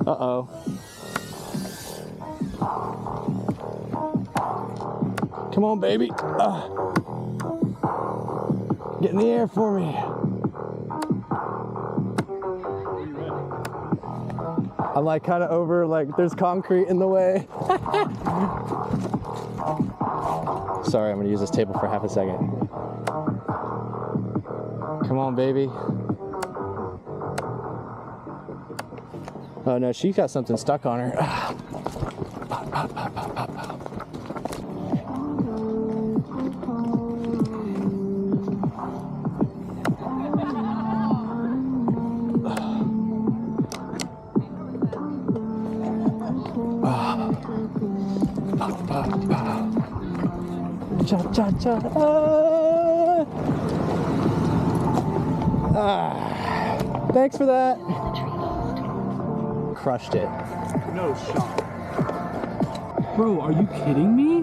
Uh-oh. Come on, baby. Get in the air for me. I'm like kind of over, like there's concrete in the way. Sorry, I'm gonna use this table for half a second. Come on, baby. Oh no, she got something stuck on her. Cha cha cha. Thanks for that. Crushed it. No shot. Bro, are you kidding me?